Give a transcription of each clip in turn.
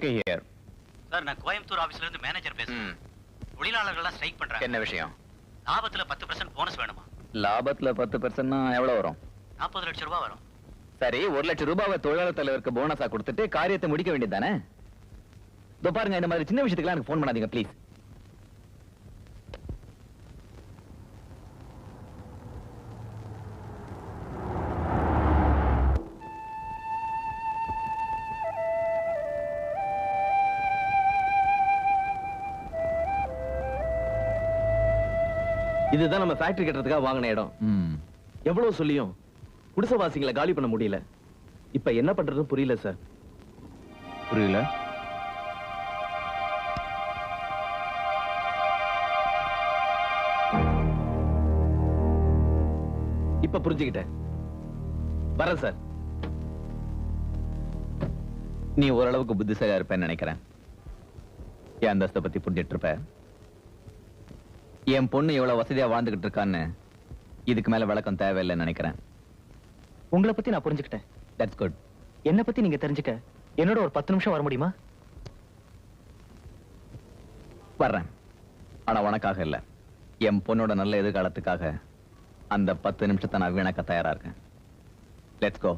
here. Sir நான் கோயம்புத்தூர் ஆபீஸ்ல இருந்து மேனேஜர் பேசுறேன். தொழிலாளர்கள்லாம் ஸ்ட்ரைக் பண்றாங்க. என்ன விஷயம்? லாபத்துல 10% போனஸ் வேணுமா? லாபத்துல 10%னா எவ்வளவு வரும்? 40 லட்சம் ரூபாய் வரும். சரி, 1 லட்சம் ரூபாவை தொழிலாளர் தலைவருக்கு போனஸா கொடுத்துட்டு காரியத்தை முடிக்க வேண்டியதானே? இதோ பாருங்க, இந்த மாதிரி சின்ன விஷயத்துக்குலாம் எனக்கு ஃபோன் பண்ணாதீங்க ப்ளீஸ். இதுதான் நம்ம ஃபேக்டரி கட்டுறதுக்காக வாங்கின இடம். எவ்வளவு சொல்லியும் குடிசைவாசிகளை காலி பண்ண முடியல. இப்ப என்ன பண்றதுன்னு புரியல சார். புரியல? இப்ப புரிஞ்சுக்கிட்டேன். வரேன் சார். நீ ஓரளவுக்கு புத்திசாலியா இருப்பேன்னு நினைக்கிறேன். என் அந்தஸ்தை பத்தி புரிஞ்சிட்டு இருப்ப. என் பொண்ணு எவ்வளவு வசதியா வாழ்ந்துகிட்டு இருக்கான்னு இதுக்கு மேல விளக்கம் தேவையில்லைன்னு நினைக்கிறேன். உங்களை பத்தி நான் புரிஞ்சுக்கிட்டேன். That's good. என்ன பத்தி நீங்க தெரிஞ்சுக்க என்னோட ஒரு 10 நிமிஷம் வர முடியுமா? வர்றேன். ஆனா உனக்காக இல்ல, என் பொண்ணோட நல்ல எதிர்காலத்துக்காக அந்த 10 நிமிஷத்தை நான் வீணாக்க தயாரா இருக்கேன். Let's go.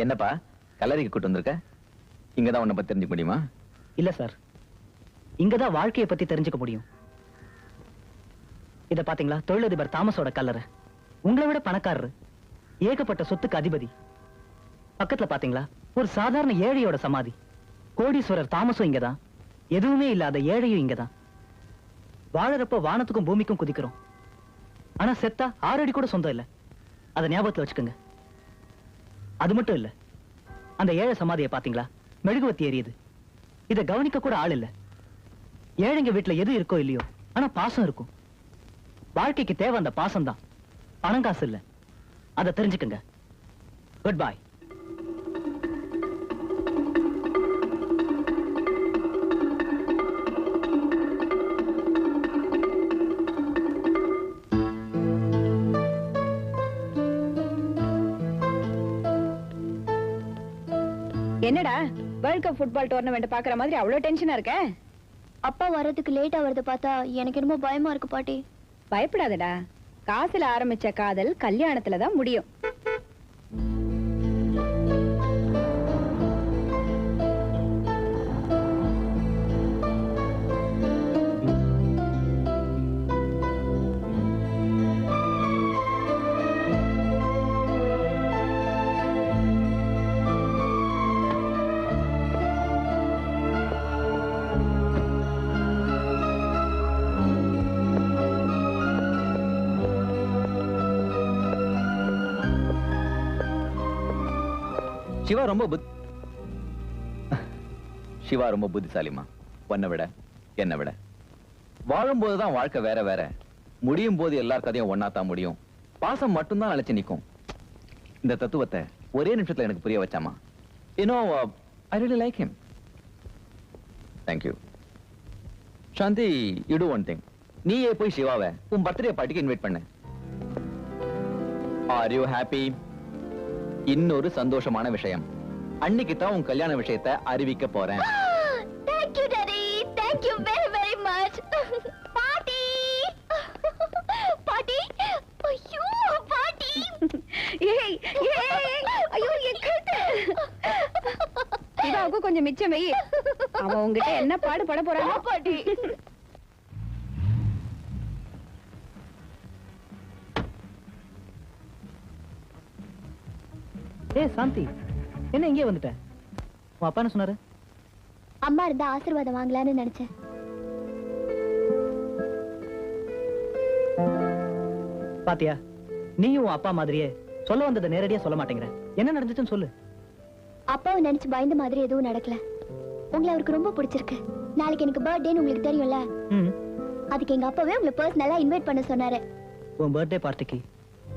என்னப்பா கல்லறைக்கு கூட்டு வந்திருக்க? இங்கதான் உன்னை பத்தி தெரிஞ்சுக்க முடியுமா? இல்ல சார், இங்கதான் வாழ்க்கையை பத்தி தெரிஞ்சுக்க முடியும். இத பாத்தீங்களா, தொழிலதிபர் தாமஸோட கல்லறை. உங்களை விட பணக்காரரு, ஏகப்பட்ட சொத்துக்கு அதிபதி. பக்கத்துல பாத்தீங்களா ஒரு சாதாரண ஏழையோட சமாதி. கோடீஸ்வரர் தாமஸும் இங்கதான், எதுவுமே இல்லாத ஏழையும் இங்கதான். வாழறப்ப வானத்துக்கும் பூமிக்கும் குதிக்கிறோம். ஆனா செத்தா 6 அடி கூட சொந்தம் இல்ல. அதை ஞாபகத்துல வச்சுக்கோங்க. அது மட்டும் இல்ல, அந்த ஏழை சமாதியை பாத்தீங்களா, மெழுகுவத்தி எரியுது. இதை கவனிக்க கூட ஆள் இல்ல. ஏழைங்க வீட்டுல எது இருக்கோ இல்லையோ, ஆனா பாசம் இருக்கும். வாழ்க்கைக்கு தேவை அந்த பாசம் தான், பணம் காசு இல்ல. அதை தெரிஞ்சுக்கங்க. Good bye. என்னடா வேர்ல்ட் கப் ஃபுட்பால் டோர்னமெண்ட் பாக்குற மாதிரி அவ்வளவு டென்ஷனா இருக்க? அப்பா வர்றதுக்கு லேட் ஆவறத பார்த்தா எனக்கு என்னமோ பயமா இருக்கு பாட்டி. பயப்படாதடா, காசுல ஆரம்பிச்ச காதல் கல்யாணத்துல தான் முடியும். சிவா ரொம்ப புத்திசாலிமா. உன்னை விட என்னை விட. வாழும்போதுதான் வாழ்க்கை வேற வேற, முடியும் போது எல்லார் கதையும் ஒன்னாத்தான் முடியும். பாசம் மட்டும்தான் அழைச்சு நிற்கும். இந்த தத்துவத்தை ஒரே நிமிஷத்துல எனக்கு புரிய வச்சாமா. I really like him. Thank you. Shanti, you do one thing. நீயே போய் சிவாவை உன் பர்த்டே பார்ட்டிக்கு இன்வைட் பண்ணு. Are you happy? இன்னொரு சந்தோஷமான விஷயம், அன்னைக்கு தான் உன் கல்யாண விஷயத்தை அறிவிக்க போறேன். Thank you daddy, thank you very very much. பாட்டி பாட்டி, ஐயோ பாட்டி. ஏய் ஏய், ஐயோ எக்கட்டு. இதாவுக்கு கொஞ்சம் மிச்சம் வை. அவன் உங்ககிட்ட என்ன பாடு பட போறாங்க பாட்டி. ஏய் சாந்தி, என்ன இங்கே வந்துட்ட? உன் அப்பா என்ன சொன்னாரு? அம்மா இருந்தா ஆசீர்வாதம் வாங்கலான்னு நினைச்சேன். பாத்தியா, நீயும் உன் அப்பா மாதிரியே சொல்ல வந்ததை நேரடியா சொல்ல மாட்டேங்கிற. என்ன நடந்துச்சுன்னு சொல்லு. அப்பாவை நினைச்சு பயந்த மாதிரி எதுவும் நடக்கல. உங்களை அவருக்கு ரொம்ப பிடிச்சிருக்கு. நாளைக்கு எனக்கு பர்த்டேன்னு உங்களுக்கு தெரியும்ல, அதுக்கு எங்க அப்பாவே உங்களை பர்சனலா இன்வைட் பண்ண சொன்னாரு. உன் பர்த்டே பார்ட்டிக்கு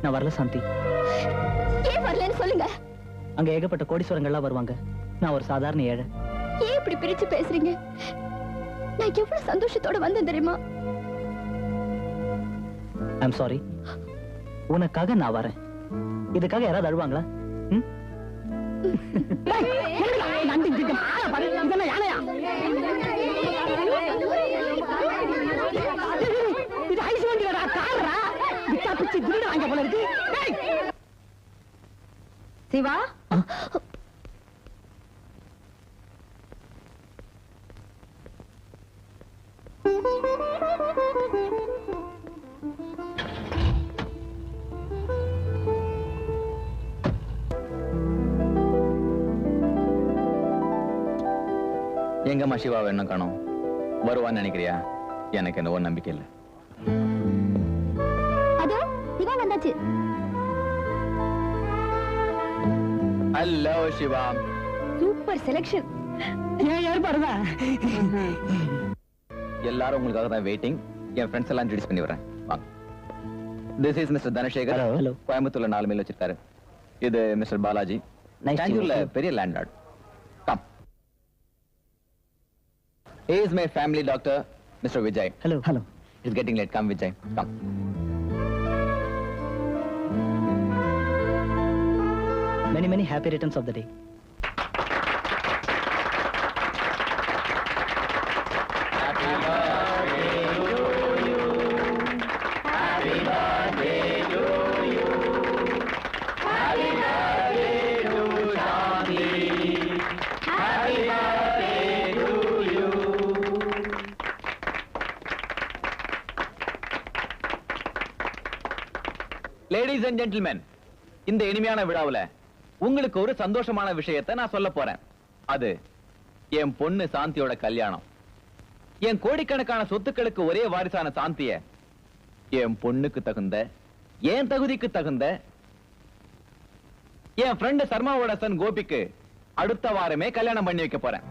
நான் வரல சாந்தி. ஏன் வரலன்னு சொல்லுங்க. அங்க ஏகப்பட்ட கோடீஸ்வரங்கள்லாம் வருவாங்க. நான் ஒரு சாதாரண ஏழை. ஏன் இப்படி பிரிச்சு பேசுறீங்க? நான் எவ்வளவு சந்தோஷத்தோட வந்தேன் தெரியுமா? I'm sorry. உனக்காக நான் வரேன். இதுக்காக யாராவது அழுவாங்களா? சிவா, எங்கம்மா சிவாவை என்ன காணோம்? வருவான்னு நினைக்கிறியா? எனக்கு என்னவோ நம்பிக்கை இல்லை. அதோ சிவா வந்தாச்சு. ஹலோ சிவா. Super selection. எல்லாரும் உங்களுக்காக தான் வெயிட்டிங். என் ஃப்ரெண்ட்ஸ் எல்லாம் இன்ட்ரோடியூஸ் பண்ணி வரேன். வாங்க. This is mister Dhanasekar. Hello. கோயம்புத்தூர்ல 4 மில் வச்சிருக்காரு. இது மிஸ்டர் பாலாஜி. Nice to பெங்களூர்ல meet you. பெரிய landlord. Come. He is my family doctor, Mr. Vijay. Hello. Hello. It's getting late. Come, Vijay. Come. Many, many happy returns of the day. Ladies and gentlemen, இந்த இனிமையான விழாவுல உங்களுக்கு ஒரு சந்தோஷமான விஷயத்தை நான் சொல்ல போறேன். அது என் பொண்ணு சாந்தியோட கல்யாணம். என் கோடிக்கணக்கான சொத்துக்களுக்கு ஒரே வாரிசான சாந்திய என் பொண்ணுக்கு தகுந்த, என் தகுதிக்கு தகுந்த என் ஃப்ரெண்ட் சர்மாவோட சன் கோபிக்கு அடுத்த வாரமே கல்யாணம் பண்ணி வைக்க போறேன்.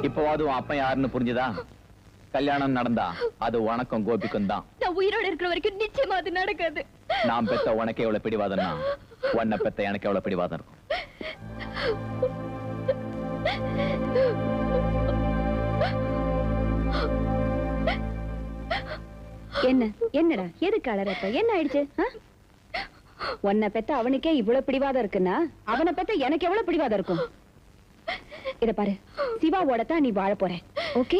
இப்போவாது உன் அப்பா யாருன்னு புரிஞ்சுதா? கல்யாணம் நடந்தா அது உனக்கும் கோபிக்கும் தான். நான் உயிரோட இருக்கிற வரைக்கும் நிச்சயமா அது நடக்காது. நான் பெத்த உனக்கு எவ்வளவு பிடிவாதம்னா உன்னை பெத்த எனக்கு எவ்வளவு பிடிவாதம் இருக்கும். என்னடா எதுக்கு அலறப்ப? என்ன ஆயிடுச்சு? உன்னை பெத்த அவனுக்கே இவ்வளவு பிடிவாதம் இருக்குன்னா அவனை பெத்த எனக்கு எவ்வளவு பிடிவாதம் இருக்கும்? இத பாரு, சிவாவோட தான் நீ வாழ போற. ஓகே?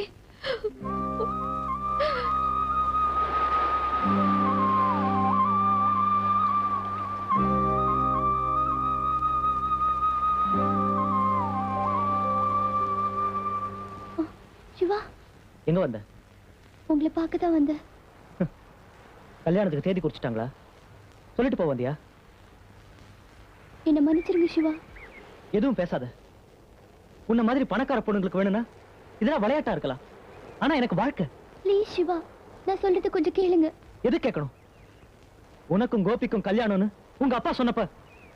சிவா, எங்க வந்த? உங்களை பார்க்க தான் வந்தேன். கல்யாணத்துக்கு தேதி குறிச்சிட்டாங்களா? சொல்லிட்டு போக வந்தியா? என்ன மன்னிச்சிருங்க சிவா. எதுவும் பேசாத. உன்ன மாதிரி பணக்கார பொண்ணுங்களுக்கு வேணும்னா இதெல்லாம் விளையாட்டா இருக்கலாம். ஆனா எனக்கு வாழ்க்கை. ப்ளீஸ் சிவா, நான் சொல்றது கொஞ்சம் கேளுங்க. எது கேட்கணும்? உனக்கும் கோபிக்கும் கல்யாணம்னு உங்க அப்பா சொன்னப்ப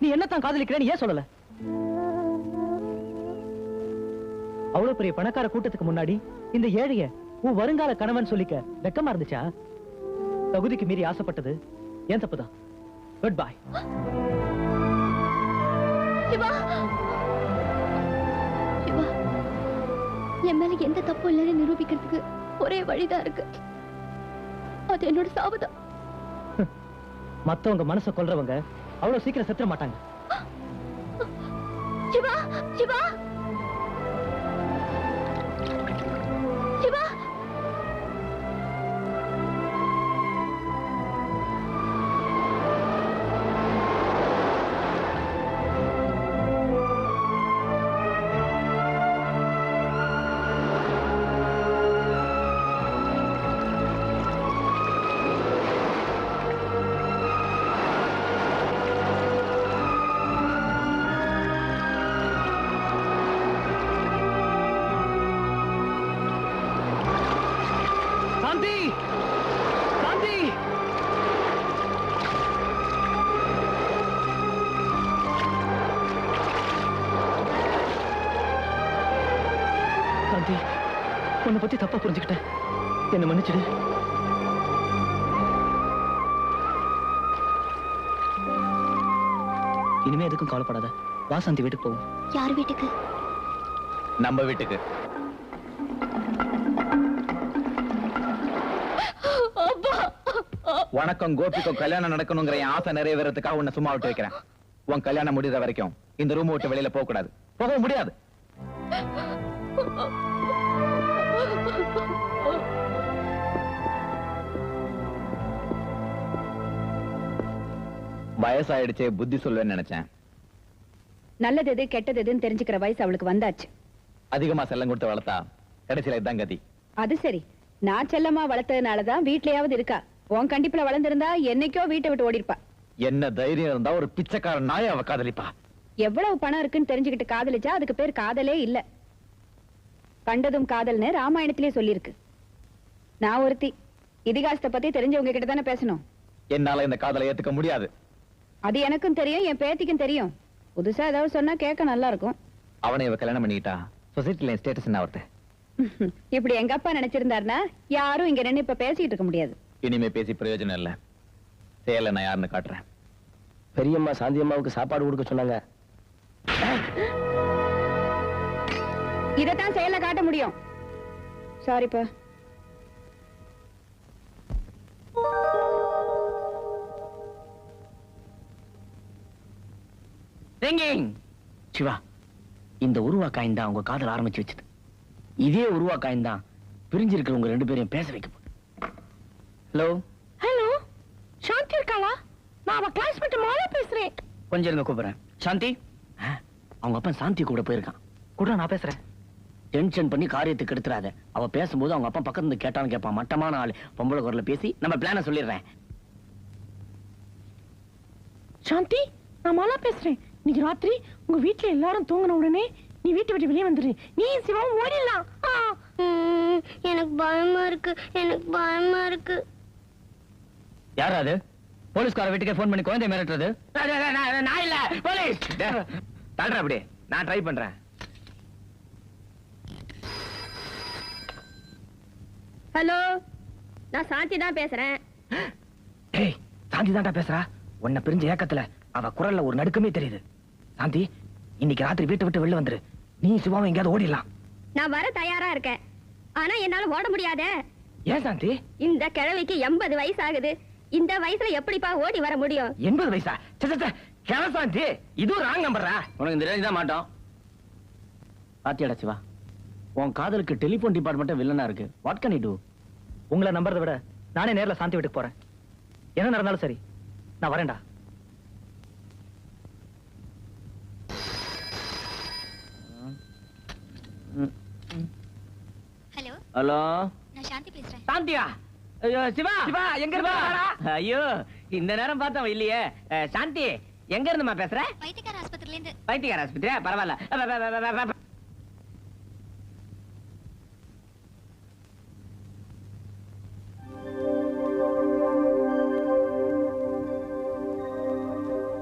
நீ என்னத்தான் காதலிக்கிறேன்னு ஏன் சொல்லல? அவ்வளவு பெரிய பணக்கார கூட்டத்துக்கு முன்னாடி இந்த ஏழைய உன் வருங்கால கணவன் சொல்லிக்க வெக்கமா இருந்துச்சா? தகுதிக்கு மீறி ஆசைப்பட்டது ஏன் தப்புதான். Good bye. சிவா, சிவா, என் மேல எந்த தப்பு இல்லைன்னு நிரூபிக்கிறதுக்கு ஒரே வழிதான் இருக்கு. அது என்னோட சாவுதான். மத்தவங்க மனசை கொல்றவங்க அவ்வளவு சீக்கிரம் செத்துற மாட்டாங்க. சிவா, சிவா, சிவா. உன்னை பத்தி தப்பா புரிஞ்சுக்கிட்டேன். என்ன மன்னிச்சிடு. இனிமே எதுக்கும் கவலைப்படாத. வா சாந்தி, வீட்டுக்கு போவோம். யார் வீட்டுக்கு? நம்ம வீட்டுக்கு. உனக்கும் கோபிக்கும் கல்யாணம் நடக்கணுங்கிற என் ஆசை நிறைவேறதுக்காக உன்னை சும்மா விட்டு வைக்கிறேன். உன் கல்யாணம் முடிகிற வரைக்கும் இந்த ரூம் விட்டு வெளியில போக கூடாது. போக முடியாது. வயசாயிடுச்சே, புத்தி சொல்லுவேன்னு நினைச்சேன். நல்லது எது கெட்டது எதுன்னு தெரிஞ்சுக்கிற வயசு அவளுக்கு வந்தாச்சு. அதிகமா செல்லம் கொடுத்து வளர்த்தா கடைசியில இதான் கதி. அது சரி, நான் செல்லமா வளர்த்ததுனாலதான் வீட்லயாவது இருக்கா. உன் கண்டிப்புல வளர்ந்திருந்தா என்னைக்கோ வீட்டை விட்டு ஓடிருப்பா. என்ன தைரியம் இருந்தா ஒரு பிச்சைக்காரன் நாய அவ காதலிப்பா. எவ்வளவு பணம் இருக்குன்னு தெரிஞ்சுக்கிட்டு காதலிச்சா அதுக்கு பேர் காதலே இல்ல. கண்டதும் காதல்னு ராமாயணத்திலே சொல்லிருக்கு. நான் ஒருத்தி இதிகாசத்தை பத்தி தெரிஞ்சவங்க கிட்ட தானே பேசணும். என்னால இந்த காதலை ஏத்துக்க முடியாது. அது எனக்கும் தெரியும், என் பேத்திக்கும் தெரியும். புதுசா ஏதாவது சொன்னா கேட்க நல்லா இருக்கும். அவனை இவ கல்யாணம் பண்ணிக்கிட்டா சொசைட்டில ஸ்டேட்டஸ் என்ன ஆகுது? இப்படி எங்க அப்பா நினைச்சிருந்தாருன்னா யாரும் இங்க நின்னு இப்ப பேசிட்டு இருக்க முடியாது. இனிமே பேசி பிரயோஜனம் இல்ல. செயல நான் யாருன்னு காட்டுறேன். பெரியம்மா சாந்தி அம்மாவுக்கு சாப்பாடு கொடுக்க சொன்னாங்க. இதத்தான் செயல காட்ட முடியும். சாரிப்பா. சிவா, இந்த உருவாக்காயின் தான் உங்க காதல் ஆரம்பிச்சு வச்சது. இதே உருவாக்காயின் தான் பிரிஞ்சிருக்கிற உங்க ரெண்டு பேரையும் பேச வைக்க போகுது. ஹலோ ஹலோ, சாந்தி இருக்காளா? நான் அவ கிளாஸ்மேட் மாலா பேசுறேன். கொஞ்சம் இருங்க, கூப்பிடுறேன். சாந்தி, அவங்க அப்பா சாந்தி கூட போயிருக்கான். கூட நான் பேசுறேன். டென்ஷன் பண்ணி காரியத்துக்கு எடுத்துறாத. அவ பேசும்போது அவங்க அப்பா பக்கத்துல இருந்து கேட்டான்னு கேட்பான். மட்டமான ஆளு. பொம்பளை குரல்ல பேசி நம்ம பிளான சொல்லிடுறேன். சாந்தி, நான் மாலா பேசுறேன். இன்னைக்கு ராத்திரி உங்க வீட்டுல எல்லாரும் தூங்கின உடனே நீ வீட்டை விட்டு வெளியே வந்துரு. நீ சிவாவும் ஓடிடலாம். எனக்கு பயமா இருக்கு, எனக்கு பயமா இருக்கு. யாரா அது? போலீஸ்கார வீட்டுக்கே போன் பண்ணி குழந்தை மிரட்டுறது? நான் இல்ல, போலீஸ். தள்ளுற அப்படி, நான் ட்ரை பண்றேன். ஹலோ, நான் சாந்தி தான் பேசுறேன். ஏய், சாந்தி தான்டா பேசுறா. உன்னை பிரிஞ்ச ஏக்கத்துல அவ குரல்ல ஒரு நடுக்கமே தெரியுது. சாந்தி, இன்னைக்கு ராத்திரி வீட்டை விட்டு வெளில வந்துரு. நீ சிவாவும் எங்கேயாவது ஓடிடலாம். நான் வர தயாரா இருக்கேன். ஆனா என்னால ஓட முடியாதே. ஏன் சாந்தி? இந்த கிழவிக்கு 80 வயசு ஆகுது. இந்த வயசுல எப்படிப்பா ஓடி வர முடியும்? 80 வயசா? கிழ சாந்தி, இதுவும் ராங் நம்பர்ரா. உனக்கு இந்த ரேஞ்ச் தான் மாட்டோம். பாத்தியாடா சிவா, உன் காதலுக்கு டெலிபோன் டிபார்ட்மெண்ட் வில்லனா இருக்கு. What can you to? உங்களை நம்பறதை விட நானே நேர்ல சாந்தி வீட்டுக்கு போறேன். என்ன நடந்தாலும் சரி, நான் வரேன்டா. ஹலோ ஹலோ, நான் சாந்தி பேசுறேன். சாந்தியா? ஐயோ, சிவா சிவா, எங்க இருக்க? ஐயோ, இந்த நேரம் பார்த்தவன் இல்லையே. சாந்தி, எங்க இருந்துமா பேசுற? வைத்தியக்கார ஆஸ்பத்திரியில இருந்து. வைத்தியக்கார ஆஸ்பத்திரியா? பரவாயில்ல.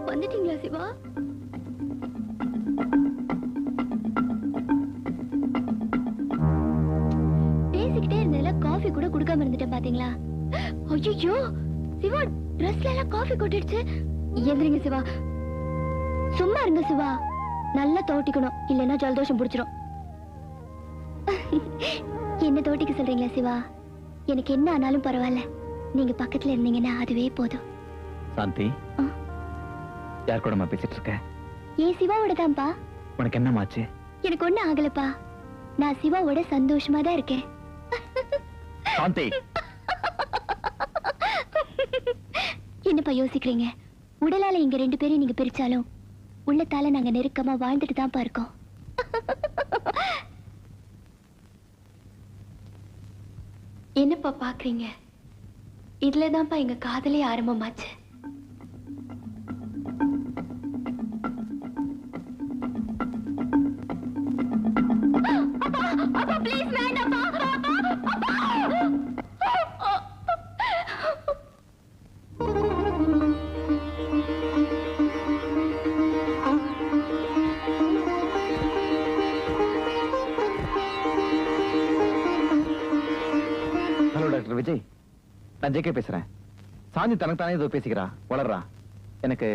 வந்துட்டீங்களா சிவா? பேசிக்கிட்டே இருந்ததுல காஃபி கூட குடுக்காம இருந்துட்டேன் பாத்தீங்களா? ஐயோ, சிவா ட்ரெஸ்ல எல்லாம் காஃபி கொட்டிடுச்சு. எந்திரிங்க சிவா. சும்மா இருங்க சிவா. நல்லா தோட்டிக்கணும், இல்லைன்னா ஜலதோஷம் பிடிச்சிரும். என்ன தோட்டிக்க சொல்றீங்களா சிவா? எனக்கு என்ன ஆனாலும் பரவாயில்ல, நீங்க பக்கத்துல இருந்தீங்கன்னா அதுவே போதும். சாந்தி, யார் கூடமா பேசிட்டு இருக்க? ஏன் சிவாவோட தான்ப்பா. உனக்கு என்னமாச்சு? எனக்கு ஒண்ணு ஆகலப்பா. நான் சிவாவோட சந்தோஷமா தான் இருக்கேன். சாந்தி, என்னப்பா யோசிக்கிறீங்க? உடலால இங்க ரெண்டு பேரும் நீங்க பிரிச்சாலும் உள்ளத்தால நாங்க நெருக்கமா வாழ்ந்துட்டு தான்ப்பா இருக்கோம். என்னப்பா பாக்குறீங்க? இதுலதான்ப்பா எங்க காதலே ஆரம்பமாச்சு. ப்ளீஸ் வேண்டாப்பா. நான் ஜேகே பேசுறேன். சாந்தி தனக்கு தானே ஏதோ பேசிக்கிறா, வளர்றா. எனக்கு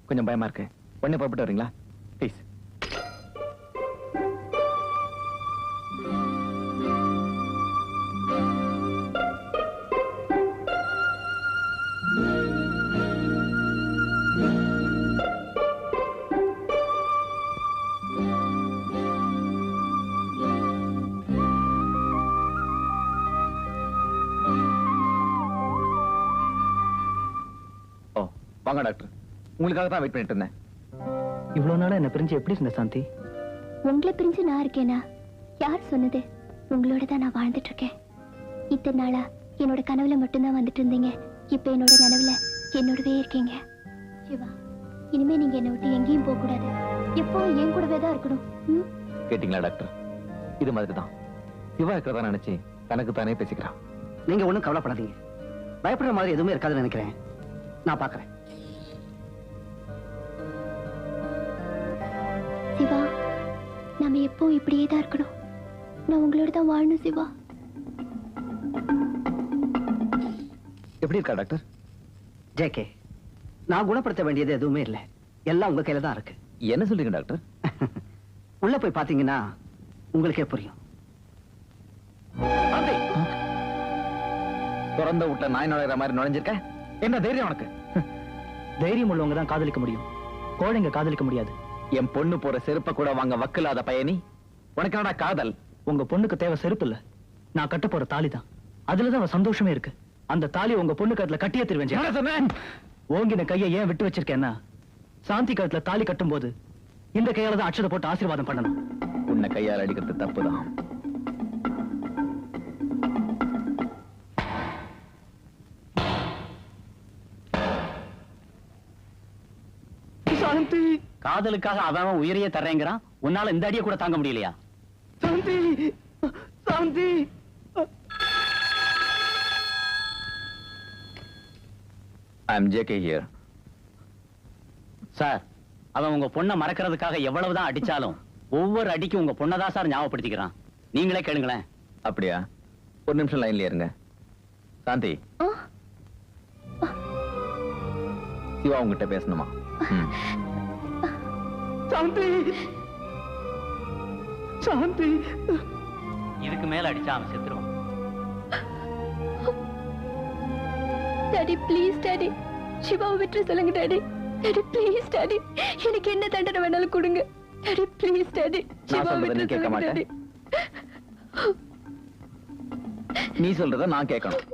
கொஞ்சம் பயமா இருக்கு. உடனே புறப்பட்டு வரீங்களா ப்ளீஸ்? வாங்க டாக்டர், உங்களுக்காக தான் வெயிட் பண்ணிட்டு இருந்தேன். இவ்வளவு நாளா என்ன பிரிஞ்சு எப்படி இருந்த சாந்தி? உங்களை பிரிஞ்சு நான் இருக்கேனா? யார் சொன்னது? உங்களோட தான் நான் வாழ்ந்துட்டு இருக்கேன். இத்தனை நாளா என்னோட கனவுல மட்டும்தான் வந்துட்டு இருந்தீங்க. இப்ப என்னோட நனவுல என்னோடவே இருக்கீங்க. சிவா, இனிமே நீங்க என்னை விட்டு எங்கேயும் போக கூடாது. எப்பவும் என் கூடவே தான் இருக்கணும். கேட்டீங்களா டாக்டர்? இது மாதிரி தான் சிவா இருக்கிறதா நினைச்சு தனக்கு தானே பேசிக்கிறான். நீங்க ஒண்ணும் கவலைப்படாதீங்க. பயப்படுற மாதிரி எதுவுமே இருக்காதுன்னு நினைக்கிறேன். நான் பாக்குறேன். சிவா, நாம எப்பவும் இப்படியே தான் இருக்கணும். நான் உங்களோட தான் வாழணும் சிவா. எப்படி இருக்கா டாக்டர்? ஜேகே, நான் குணப்படுத்த வேண்டியது எதுவுமே இல்லை. எல்லாம் உங்க கையில தான் இருக்கு. என்ன சொல்றீங்க டாக்டர்? உள்ள போய் பாத்தீங்கன்னா உங்களுக்கே புரியும். திறந்த விட்ட நாய் நுழைகிற மாதிரி நுழைஞ்சிருக்க. என்ன தைரியம் உனக்கு? தைரியம் உள்ளவங்க தான் காதலிக்க முடியும், கோழைங்க காதலிக்க முடியாது. என் பொண்ணு போற செருப்ப கூட வாங்க வக்கில்லாத பயணி, உனக்கு என்னடா காதல்? உங்க பொண்ணுக்கு தேவை செருப்பு இல்ல, நான் கட்ட போற தாலி தான். அதுலதான் அவ சந்தோஷமே இருக்கு. அந்த தாலி உங்க பொண்ணு கழுத்துல கட்டியே திருவேன். ஓங்கின கையை ஏன் விட்டு வச்சிருக்கேன்னா, சாந்தி கழுத்துல தாலி கட்டும் போது இந்த கையால தான் அட்சதை போட்டு ஆசீர்வாதம் பண்ணணும். உன்னை கையால் அடிக்கிறது தப்புதான். சாந்தி, காதலுக்காக அவன் உயிரையே தர்றேங்கிறான். உன்னால இந்த அடியை கூட தாங்க முடியலையா? சாந்தி, சாந்தி. I am JK here. Sir, அவன் உங்க பொண்ணை மறக்கிறதுக்காக எவ்வளவுதான் அடிச்சாலும் ஒவ்வொரு அடிக்கும் உங்க பொண்ணை தான் சார் ஞாபகப்படுத்திக்கிறான். நீங்களே கேளுங்களேன். அப்படியா? ஒரு நிமிஷம் லைன்ல இருங்க. சாந்தி, சிவா உங்ககிட்ட பேசணுமா? சாந்தி, சாந்தி. இதுக்கு மேல அடிச்சா அவன் செத்துருவான். டாடி ப்ளீஸ் டாடி, சிவாவை விட்டு சொல்லுங்க டாடி. டாடி ப்ளீஸ் டாடி, எனக்கு என்ன தண்டனை வேணாலும் கொடுங்க. டாடி ப்ளீஸ் டாடி, சிவாவை விட்டு கேட்க சொல்லுங்க மாட்டேன். டாடி. நீ சொல்றத நான் கேட்கணும்.